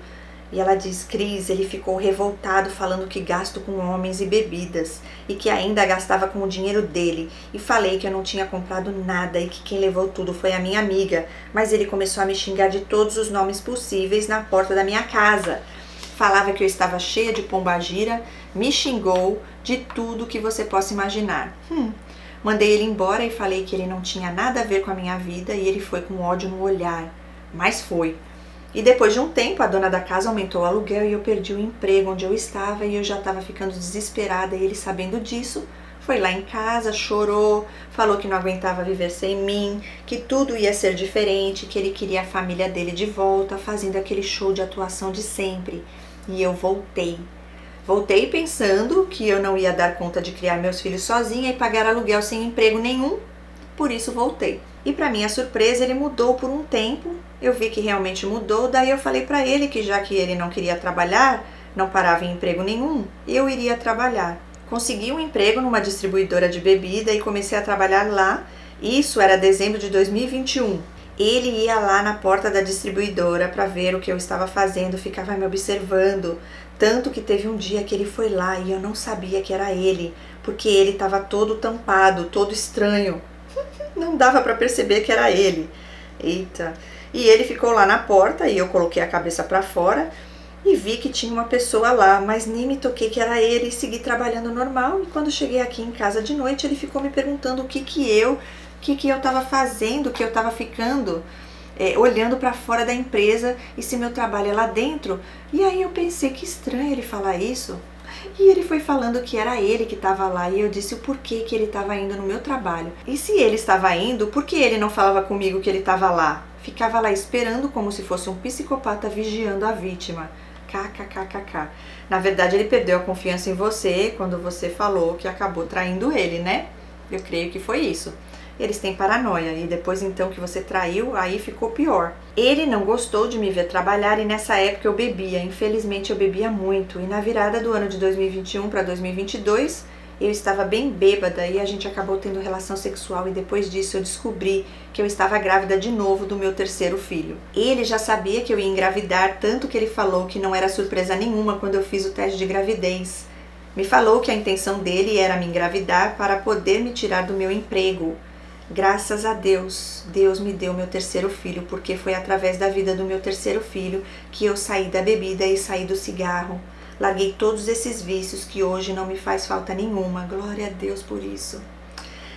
E ela diz, Cris, ele ficou revoltado falando que gasto com homens e bebidas e que ainda gastava com o dinheiro dele. E falei que eu não tinha comprado nada e que quem levou tudo foi a minha amiga. Mas ele começou a me xingar de todos os nomes possíveis na porta da minha casa. Falava que eu estava cheia de pombagira, me xingou de tudo que você possa imaginar. Mandei ele embora e falei que ele não tinha nada a ver com a minha vida e ele foi com ódio no olhar. Mas foi. E depois de um tempo, a dona da casa aumentou o aluguel e eu perdi o emprego onde eu estava e eu já estava ficando desesperada. E ele, sabendo disso, foi lá em casa, chorou, falou que não aguentava viver sem mim, que tudo ia ser diferente, que ele queria a família dele de volta, fazendo aquele show de atuação de sempre. E eu voltei. Voltei pensando que eu não ia dar conta de criar meus filhos sozinha e pagar aluguel sem emprego nenhum, por isso voltei. E para minha surpresa, ele mudou por um tempo. Eu vi que realmente mudou, daí eu falei para ele que já que ele não queria trabalhar, não parava em emprego nenhum, eu iria trabalhar. Consegui um emprego numa distribuidora de bebida e comecei a trabalhar lá. Isso era dezembro de 2021. Ele ia lá na porta da distribuidora para ver o que eu estava fazendo, ficava me observando. Tanto que teve um dia que ele foi lá e eu não sabia que era ele, porque ele estava todo tampado, todo estranho. Não dava para perceber que era ele. Eita! E ele ficou lá na porta e eu coloquei a cabeça para fora e vi que tinha uma pessoa lá, mas nem me toquei que era ele e segui trabalhando normal. E quando cheguei aqui em casa de noite, ele ficou me perguntando o que eu estava fazendo, que eu estava ficando, olhando para fora da empresa e se meu trabalho é lá dentro. E aí eu pensei, que estranho ele falar isso. E ele foi falando que era ele que estava lá e eu disse o porquê que ele estava indo no meu trabalho. E se ele estava indo, por que ele não falava comigo que ele estava lá? Ficava lá esperando como se fosse um psicopata vigiando a vítima. KKKKK. Na verdade, ele perdeu a confiança em você quando você falou que acabou traindo ele, né? Eu creio que foi isso. Eles têm paranoia e depois então que você traiu, aí ficou pior. Ele não gostou de me ver trabalhar e nessa época eu bebia. Infelizmente eu bebia muito e na virada do ano de 2021 para 2022 eu estava bem bêbada e a gente acabou tendo relação sexual e depois disso eu descobri que eu estava grávida de novo do meu terceiro filho. Ele já sabia que eu ia engravidar, tanto que ele falou que não era surpresa nenhuma quando eu fiz o teste de gravidez. Me falou que a intenção dele era me engravidar para poder me tirar do meu emprego. Graças a Deus, Deus me deu meu terceiro filho, porque foi através da vida do meu terceiro filho que eu saí da bebida e saí do cigarro. Larguei todos esses vícios que hoje não me faz falta nenhuma. Glória a Deus por isso.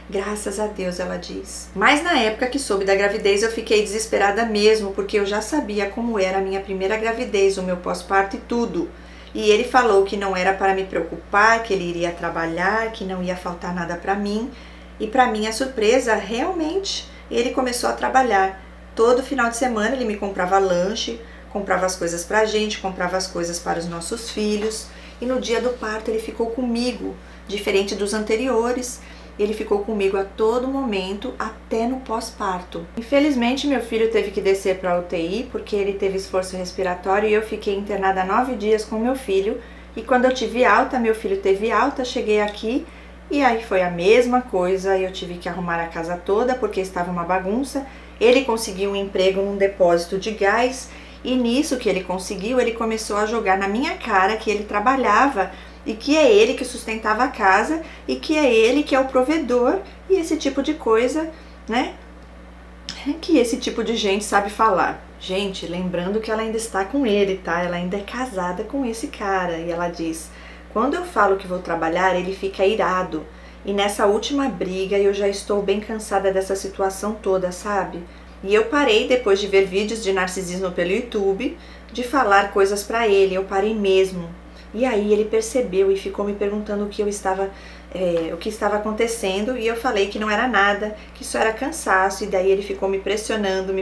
Graças a Deus, ela diz. Mas na época que soube da gravidez eu fiquei desesperada mesmo, porque eu já sabia como era a minha primeira gravidez, o meu pós-parto e tudo. E ele falou que não era para me preocupar, que ele iria trabalhar, que não ia faltar nada para mim. E para minha surpresa, realmente, ele começou a trabalhar. Todo final de semana ele me comprava lanche, comprava as coisas pra gente, comprava as coisas para os nossos filhos. E no dia do parto ele ficou comigo, diferente dos anteriores. Ele ficou comigo a todo momento, até no pós-parto. Infelizmente, meu filho teve que descer para a UTI, porque ele teve esforço respiratório e eu fiquei internada 9 dias com meu filho. E quando eu tive alta, meu filho teve alta, cheguei aqui. E aí foi a mesma coisa, eu tive que arrumar a casa toda porque estava uma bagunça. Ele conseguiu um emprego num depósito de gás e nisso que ele conseguiu, ele começou a jogar na minha cara que ele trabalhava e que é ele que sustentava a casa e que é ele que é o provedor e esse tipo de coisa, né? Que esse tipo de gente sabe falar. Gente, lembrando que ela ainda está com ele, tá? Ela ainda é casada com esse cara e ela diz... Quando eu falo que vou trabalhar, ele fica irado. E nessa última briga eu já estou bem cansada dessa situação toda, sabe? E eu parei, depois de ver vídeos de narcisismo pelo YouTube, de falar coisas pra ele, eu parei mesmo. E aí ele percebeu e ficou me perguntando o que estava acontecendo, e eu falei que não era nada, que só era cansaço, e daí ele ficou me pressionando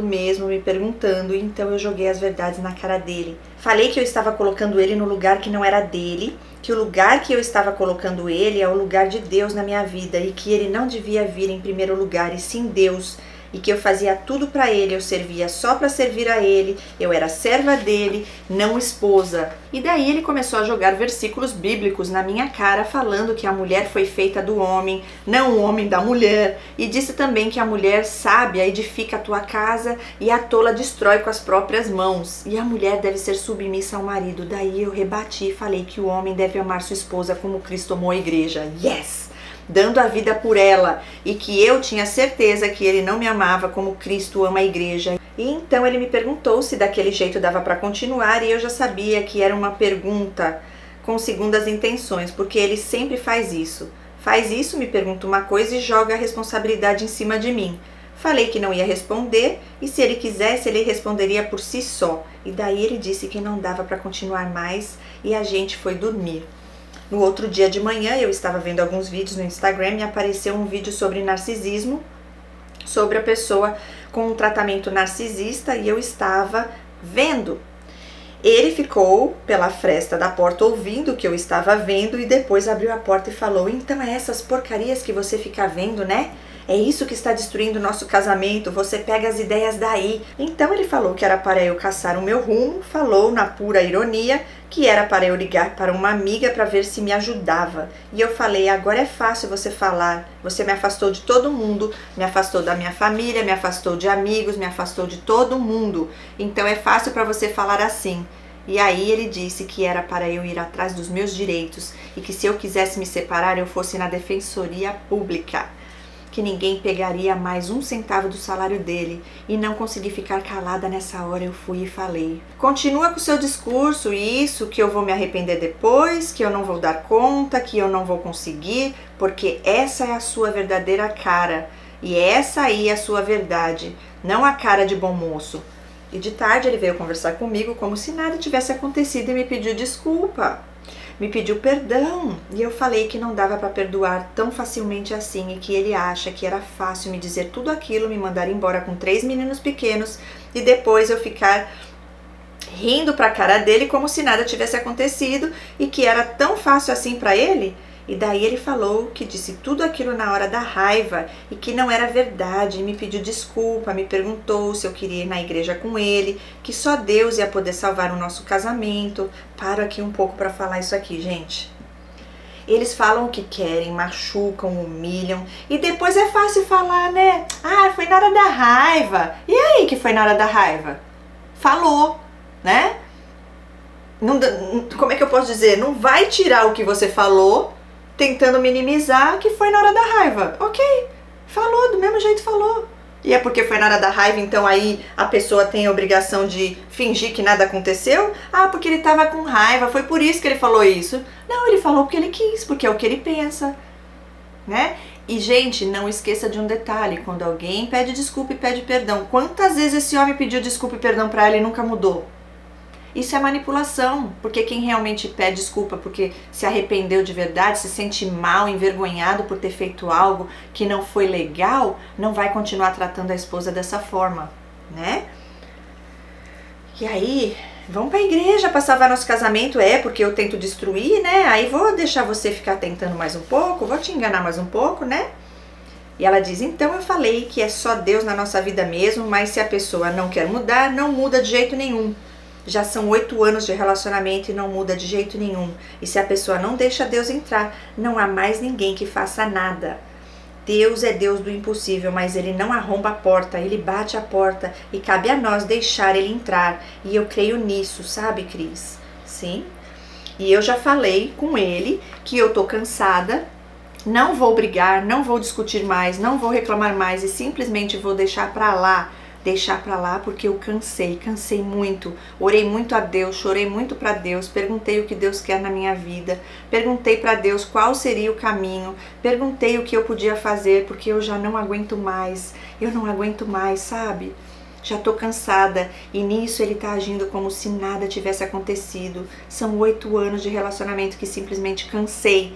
mesmo, me perguntando, e então eu joguei as verdades na cara dele. Falei que eu estava colocando ele no lugar que não era dele, que o lugar que eu estava colocando ele é o lugar de Deus na minha vida, e que ele não devia vir em primeiro lugar, e sim Deus, e que eu fazia tudo para ele, eu servia só para servir a ele, eu era serva dele, não esposa. E daí ele começou a jogar versículos bíblicos na minha cara, falando que a mulher foi feita do homem, não o homem da mulher, e disse também que a mulher sábia edifica a tua casa e a tola destrói com as próprias mãos, e a mulher deve ser submissa ao marido. Daí eu rebati e falei que o homem deve amar sua esposa como Cristo amou a igreja. Yes! Dando a vida por ela, e que eu tinha certeza que ele não me amava como Cristo ama a igreja. E então ele me perguntou se daquele jeito dava para continuar, e eu já sabia que era uma pergunta com segundas intenções, porque ele sempre faz isso. Faz isso, me pergunta uma coisa e joga a responsabilidade em cima de mim. Falei que não ia responder, e se ele quisesse, ele responderia por si só. E daí ele disse que não dava para continuar mais, e a gente foi dormir. No outro dia de manhã, eu estava vendo alguns vídeos no Instagram e apareceu um vídeo sobre narcisismo, sobre a pessoa com um tratamento narcisista, e eu estava vendo. Ele ficou pela fresta da porta ouvindo o que eu estava vendo e depois abriu a porta e falou: então é essas porcarias que você fica vendo, né? É isso que está destruindo o nosso casamento, você pega as ideias daí. Então ele falou que era para eu caçar o meu rumo, falou na pura ironia que era para eu ligar para uma amiga para ver se me ajudava. E eu falei: agora é fácil você falar, você me afastou de todo mundo, me afastou da minha família, me afastou de amigos, me afastou de todo mundo. Então é fácil para você falar assim. E aí ele disse que era para eu ir atrás dos meus direitos e que se eu quisesse me separar eu fosse na defensoria pública, que ninguém pegaria mais um centavo do salário dele. E não consegui ficar calada nessa hora, eu fui e falei: continua com o seu discurso, isso, que eu vou me arrepender depois, que eu não vou dar conta, que eu não vou conseguir, porque essa é a sua verdadeira cara, e essa aí é a sua verdade, não a cara de bom moço. E de tarde ele veio conversar comigo como se nada tivesse acontecido e me pediu desculpa. Me pediu perdão, e eu falei que não dava para perdoar tão facilmente assim, e que ele acha que era fácil me dizer tudo aquilo, me mandar embora com 3 meninos pequenos e depois eu ficar rindo para a cara dele como se nada tivesse acontecido e que era tão fácil assim para ele. E daí ele falou que disse tudo aquilo na hora da raiva e que não era verdade, me pediu desculpa, me perguntou se eu queria ir na igreja com ele, que só Deus ia poder salvar o nosso casamento. Paro aqui um pouco para falar isso aqui, gente. Eles falam o que querem, machucam, humilham, e depois é fácil falar, né? Ah, foi na hora da raiva. E aí que foi na hora da raiva? Falou, né? Não, como é que eu posso dizer? Não vai tirar o que você falou tentando minimizar que foi na hora da raiva. Ok, falou, do mesmo jeito falou. E é porque foi na hora da raiva, então aí a pessoa tem a obrigação de fingir que nada aconteceu? Ah, porque ele tava com raiva, foi por isso que ele falou isso. Não, ele falou porque ele quis, porque é o que ele pensa, né? E, gente, não esqueça de um detalhe: quando alguém pede desculpa e pede perdão, quantas vezes esse homem pediu desculpa e perdão pra ela e nunca mudou? Isso é manipulação, porque quem realmente pede desculpa porque se arrependeu de verdade, se sente mal, envergonhado por ter feito algo que não foi legal, não vai continuar tratando a esposa dessa forma, né? E aí, vamos pra igreja pra salvar nosso casamento, porque eu tento destruir, né? Aí vou deixar você ficar tentando mais um pouco, vou te enganar mais um pouco, né? E ela diz: então eu falei que é só Deus na nossa vida mesmo, mas se a pessoa não quer mudar, não muda de jeito nenhum. Já são 8 anos de relacionamento e não muda de jeito nenhum. E se a pessoa não deixa Deus entrar, não há mais ninguém que faça nada. Deus é Deus do impossível, mas Ele não arromba a porta, Ele bate a porta e cabe a nós deixar Ele entrar. E eu creio nisso, sabe, Cris? Sim. E eu já falei com ele que eu tô cansada, não vou brigar, não vou discutir mais, não vou reclamar mais e simplesmente vou deixar pra lá deixar pra lá porque eu cansei muito. Orei muito a Deus, chorei muito pra Deus, perguntei o que Deus quer na minha vida, perguntei pra Deus qual seria o caminho, perguntei o que eu podia fazer porque eu já não aguento mais, sabe? Já tô cansada e nisso ele tá agindo como se nada tivesse acontecido. São 8 anos de relacionamento que simplesmente cansei.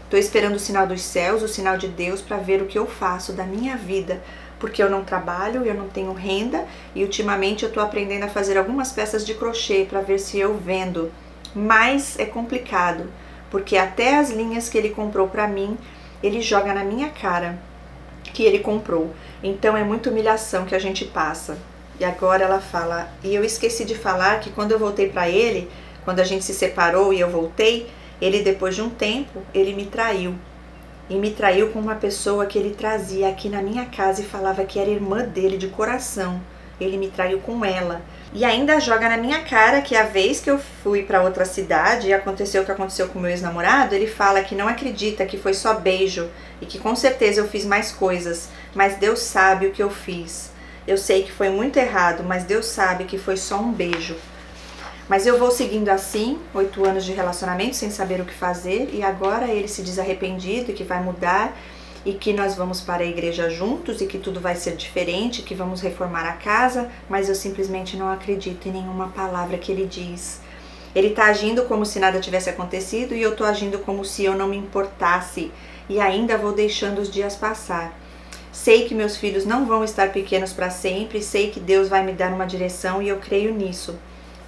Tô esperando o sinal dos céus, o sinal de Deus para ver o que eu faço da minha vida, porque eu não trabalho, eu não tenho renda e ultimamente eu tô aprendendo a fazer algumas peças de crochê para ver se eu vendo. Mas é complicado, porque até as linhas que ele comprou para mim, ele joga na minha cara que ele comprou. Então é muita humilhação que a gente passa. E agora ela fala, e eu esqueci de falar que quando eu voltei para ele, quando a gente se separou e eu voltei, ele depois de um tempo, ele me traiu. E me traiu com uma pessoa que ele trazia aqui na minha casa e falava que era irmã dele de coração. Ele me traiu com ela. E ainda joga na minha cara que a vez que eu fui para outra cidade e aconteceu o que aconteceu com meu ex-namorado, ele fala que não acredita, que foi só beijo e que com certeza eu fiz mais coisas, mas Deus sabe o que eu fiz. Eu sei que foi muito errado, mas Deus sabe que foi só um beijo. Mas eu vou seguindo assim, 8 anos de relacionamento sem saber o que fazer, e agora ele se diz arrependido e que vai mudar e que nós vamos para a igreja juntos e que tudo vai ser diferente, que vamos reformar a casa, mas eu simplesmente não acredito em nenhuma palavra que ele diz. Ele está agindo como se nada tivesse acontecido e eu estou agindo como se eu não me importasse e ainda vou deixando os dias passar. Sei que meus filhos não vão estar pequenos para sempre, sei que Deus vai me dar uma direção e eu creio nisso.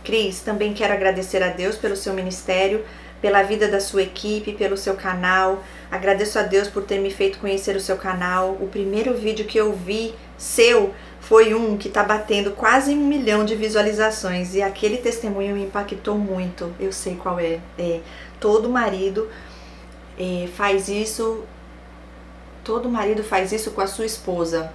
Cris, também quero agradecer a Deus pelo seu ministério, pela vida da sua equipe, pelo seu canal. Agradeço a Deus por ter me feito conhecer o seu canal. O primeiro vídeo que eu vi seu foi um que está batendo quase 1 milhão de visualizações e aquele testemunho me impactou muito. Eu sei qual é. Todo marido faz isso. Todo marido faz isso com a sua esposa.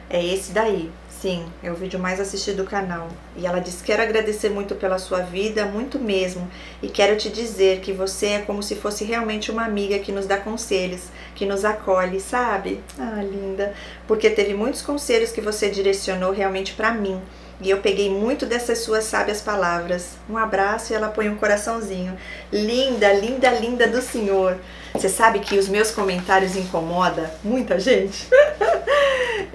É esse daí. Sim, é o vídeo mais assistido do canal. E ela diz, quero agradecer muito pela sua vida, muito mesmo. E quero te dizer que você é como se fosse realmente uma amiga que nos dá conselhos, que nos acolhe, sabe? Ah, linda. Porque teve muitos conselhos que você direcionou realmente pra mim. E eu peguei muito dessas suas sábias palavras. Um abraço e ela põe um coraçãozinho. Linda, linda, linda do Senhor. Você sabe que os meus comentários incomodam muita gente?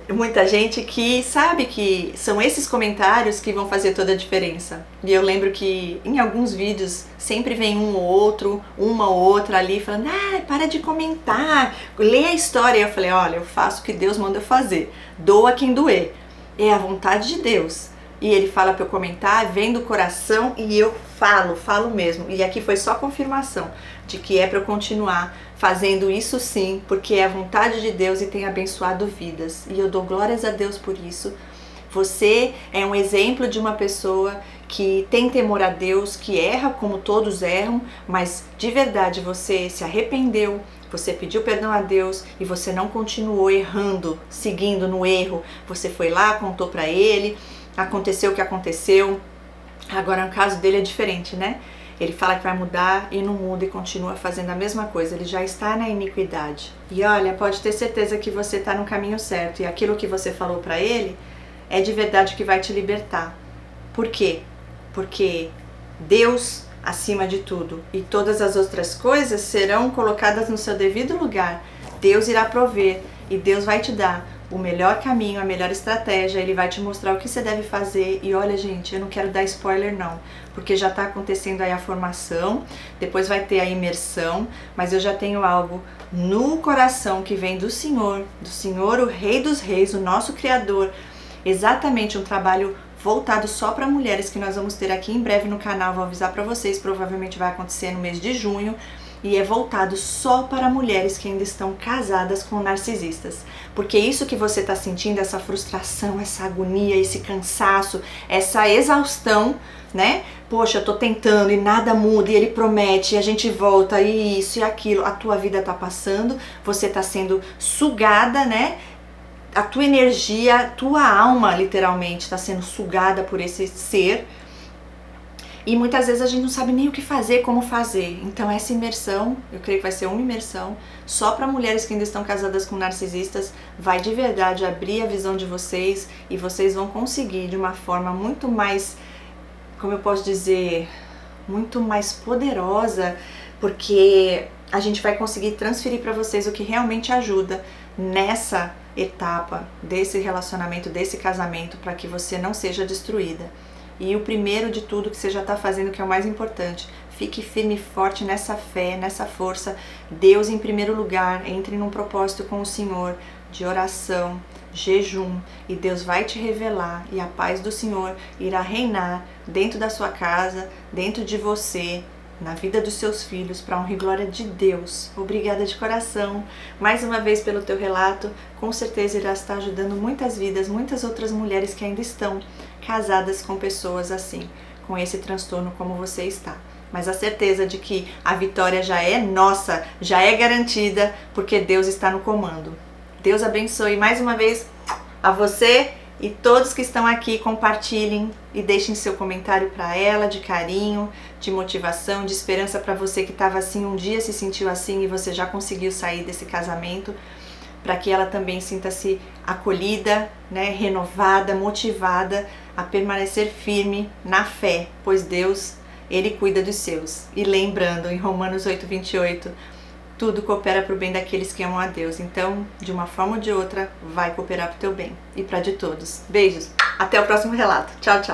Muita gente que sabe que são esses comentários que vão fazer toda a diferença. E eu lembro que em alguns vídeos sempre vem um ou outro, uma ou outra ali falando, para de comentar, lê a história. E eu falei, olha, eu faço o que Deus manda eu fazer, doa quem doer, é a vontade de Deus. E ele fala para eu comentar, vem do coração e eu falo mesmo. E aqui foi só confirmação de que é para eu continuar fazendo isso sim, porque é a vontade de Deus e tem abençoado vidas. E eu dou glórias a Deus por isso. Você é um exemplo de uma pessoa que tem temor a Deus, que erra como todos erram, mas de verdade você se arrependeu, você pediu perdão a Deus e você não continuou errando, seguindo no erro. Você foi lá, contou para ele, aconteceu o que aconteceu. Agora no caso dele é diferente, né? Ele fala que vai mudar e não muda e continua fazendo a mesma coisa. Ele já está na iniquidade. E olha, pode ter certeza que você está no caminho certo. E aquilo que você falou para ele é de verdade que vai te libertar. Por quê? Porque Deus acima de tudo. E todas as outras coisas serão colocadas no seu devido lugar. Deus irá prover e Deus vai te dar o melhor caminho, a melhor estratégia. Ele vai te mostrar o que você deve fazer. E olha, gente, eu não quero dar spoiler não, porque já está acontecendo aí a formação, depois vai ter a imersão, mas eu já tenho algo no coração que vem do Senhor, o Rei dos Reis, o nosso Criador, exatamente um trabalho voltado só para mulheres que nós vamos ter aqui em breve no canal. Vou avisar para vocês, provavelmente vai acontecer no mês de junho. E é voltado só para mulheres que ainda estão casadas com narcisistas. Porque isso que você está sentindo, essa frustração, essa agonia, esse cansaço, essa exaustão, né? Poxa, eu tô tentando e nada muda, e ele promete, e a gente volta, e isso e aquilo. A tua vida tá passando, você tá sendo sugada, né? A tua energia, a tua alma, literalmente, está sendo sugada por esse ser. E muitas vezes a gente não sabe nem o que fazer, como fazer. Então essa imersão, eu creio que vai ser uma imersão só para mulheres que ainda estão casadas com narcisistas, vai de verdade abrir a visão de vocês e vocês vão conseguir de uma forma muito mais, como eu posso dizer, muito mais poderosa, porque a gente vai conseguir transferir para vocês o que realmente ajuda nessa etapa desse relacionamento, desse casamento, para que você não seja destruída. E o primeiro de tudo que você já está fazendo, que é o mais importante, fique firme e forte nessa fé, nessa força. Deus em primeiro lugar, entre num propósito com o Senhor de oração, jejum, e Deus vai te revelar, e a paz do Senhor irá reinar dentro da sua casa, dentro de você, na vida dos seus filhos, para a honra e glória de Deus. Obrigada de coração, mais uma vez pelo teu relato. Com certeza irá estar ajudando muitas vidas, muitas outras mulheres que ainda estão casadas com pessoas assim, com esse transtorno como você está. Mas a certeza de que a vitória já é nossa, já é garantida, porque Deus está no comando. Deus abençoe mais uma vez a você e todos que estão aqui. Compartilhem e deixem seu comentário para ela, de carinho, de motivação, de esperança para você que estava assim, um dia se sentiu assim e você já conseguiu sair desse casamento, para que ela também sinta-se acolhida, né, renovada, motivada a permanecer firme na fé, pois Deus, Ele cuida dos seus. E lembrando, em Romanos 8:28, tudo coopera para o bem daqueles que amam a Deus. Então, de uma forma ou de outra, vai cooperar para o teu bem e para de todos. Beijos, até o próximo relato. Tchau, tchau.